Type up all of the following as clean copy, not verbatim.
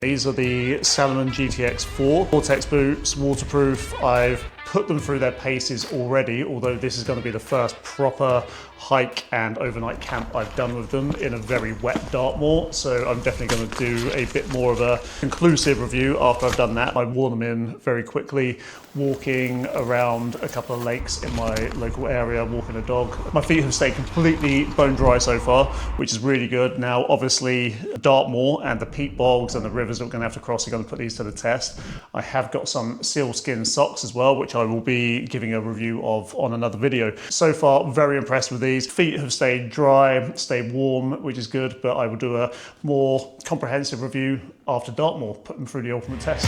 These are the Salomon GTX 4 Gore-Tex boots, waterproof. I've put them through their paces already, although this is going to be the first proper hike and overnight camp I've done with them in a very wet Dartmoor. So I'm definitely going to do a bit more of a conclusive review after I've done that. I wore them in very quickly, walking around a couple of lakes in my local area, walking a dog. My feet have stayed completely bone dry so far, which is really good. Now, obviously, Dartmoor and the peat bogs and the rivers that we're going to have to cross are going to put these to the test. I have got some sealskin socks as well, which I will be giving a review of on another video. So far, very impressed with these. Feet have stayed dry, stayed warm, which is good, but I will do a more comprehensive review after Dartmoor, put them through the ultimate test.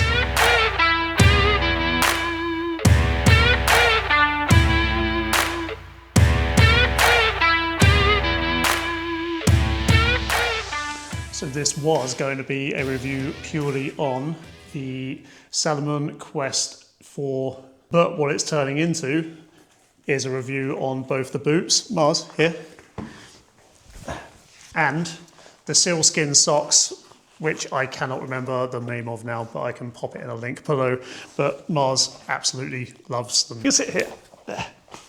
So this was going to be a review purely on the Salomon Quest 4, but what it's turning into is a review on both the boots, Mars, here, and the sealskin socks, which I cannot remember the name of now, but I can pop it in a link below. But Mars absolutely loves them. You sit here.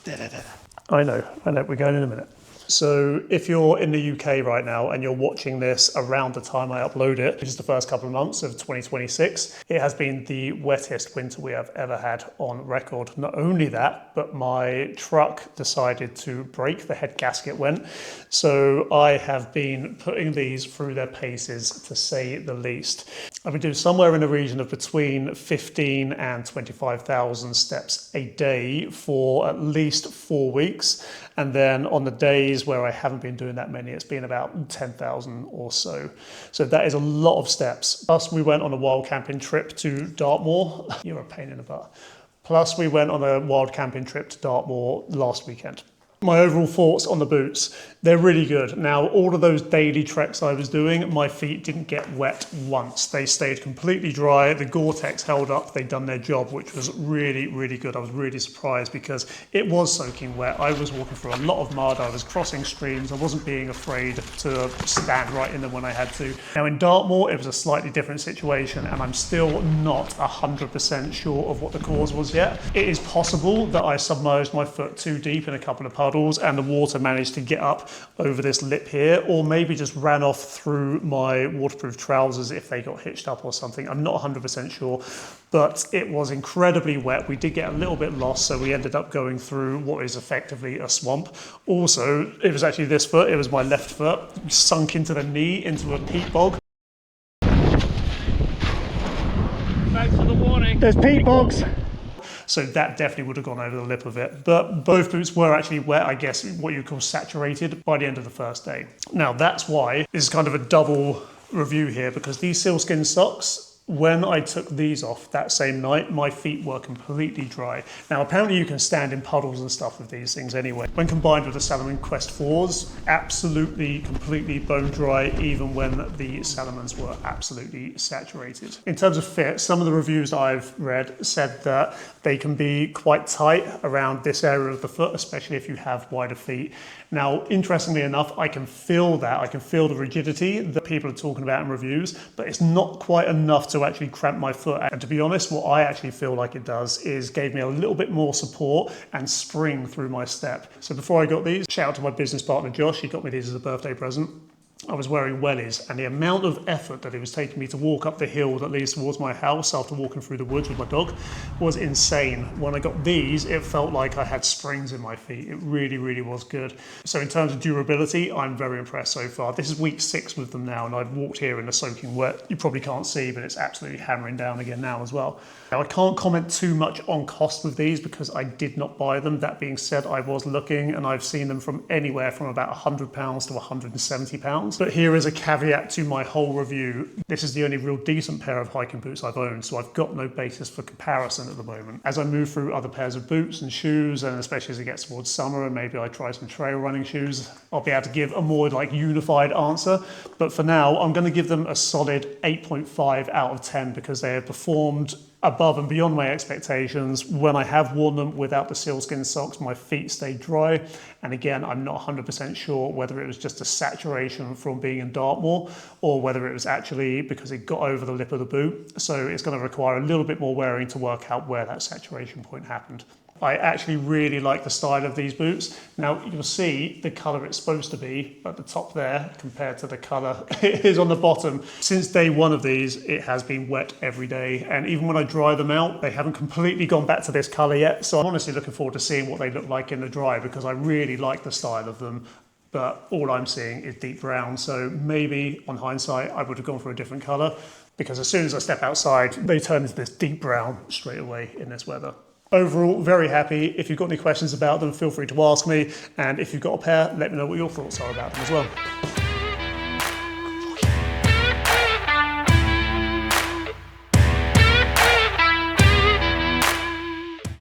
There. I know, we're going in a minute. So if you're in the UK right now and you're watching this around the time I upload it, which is the first couple of months of 2026, it has been the wettest winter we have ever had on record. Not only that, but my truck decided to break, the head gasket went. So I have been putting these through their paces, to say the least. I've been doing somewhere in the region of between 15 and 25,000 steps a day for at least 4 weeks. And then on the days where I haven't been doing that many, it's been about 10,000 or so. So that is a lot of steps. Plus we went on a wild camping trip to Dartmoor. You're a pain in the butt. Plus we went on a wild camping trip to Dartmoor last weekend. My overall thoughts on the boots, they're really good. Now, all of those daily treks I was doing, my feet didn't get wet once. They stayed completely dry. The Gore-Tex held up. They'd done their job, which was really, really good. I was really surprised because it was soaking wet. I was walking through a lot of mud. I was crossing streams. I wasn't being afraid to stand right in them when I had to. Now, in Dartmoor, it was a slightly different situation, and I'm still not 100% sure of what the cause was yet. It is possible that I submerged my foot too deep in a couple of puddles and the water managed to get up over this lip here, or maybe just ran off through my waterproof trousers if they got hitched up or something. I'm not 100% sure, but it was incredibly wet. We did get a little bit lost, so we ended up going through what is effectively a swamp. Also, it was actually this foot, it was my left foot, sunk into the knee into a peat bog. Thanks for the warning. There's peat bogs. So that definitely would have gone over the lip of it. But both boots were actually wet, I guess, what you call saturated by the end of the first day. Now that's why this is kind of a double review here, because these sealskin socks, when I took these off that same night, my feet were completely dry. Now, apparently you can stand in puddles and stuff with these things anyway. When combined with the Salomon Quest 4s, absolutely, completely bone dry, even when the Salomons were absolutely saturated. In terms of fit, some of the reviews I've read said that they can be quite tight around this area of the foot, especially if you have wider feet. Now, interestingly enough, I can feel that. I can feel the rigidity that people are talking about in reviews, but it's not quite enough to actually cramp my foot. And to be honest, what I actually feel like it does is gave me a little bit more support and spring through my step. So before I got these, shout out to my business partner, Josh. He got me these as a birthday present. I was wearing wellies, and the amount of effort that it was taking me to walk up the hill that leads towards my house after walking through the woods with my dog was insane. When I got these, it felt like I had springs in my feet. It really, really was good. So in terms of durability, I'm very impressed so far. This is week 6 with them now, and I've walked here in the soaking wet. You probably can't see, but it's absolutely hammering down again now as well. Now, I can't comment too much on cost with these because I did not buy them. That being said, I was looking, and I've seen them from anywhere from about £100 to £170. But here is a caveat to my whole review. This is the only real decent pair of hiking boots I've owned, so I've got no basis for comparison at the moment. As I move through other pairs of boots and shoes, and especially as it gets towards summer and maybe I try some trail running shoes, I'll be able to give a more unified answer. But for now, I'm going to give them a solid 8.5 out of 10 because they have performed above and beyond my expectations. When I have worn them without the sealskin socks, my feet stay dry. And again, I'm not 100% sure whether it was just a saturation from being in Dartmoor or whether it was actually because it got over the lip of the boot. So it's going to require a little bit more wearing to work out where that saturation point happened. I actually really like the style of these boots. Now you'll see the colour it's supposed to be at the top there compared to the colour it is on the bottom. Since day one of these, it has been wet every day. And even when I dry them out, they haven't completely gone back to this colour yet. So I'm honestly looking forward to seeing what they look like in the dry because I really like the style of them. But all I'm seeing is deep brown. So maybe on hindsight, I would have gone for a different colour because as soon as I step outside, they turn into this deep brown straight away in this weather. Overall, very happy. If you've got any questions about them, feel free to ask me. And if you've got a pair, let me know what your thoughts are about them as well.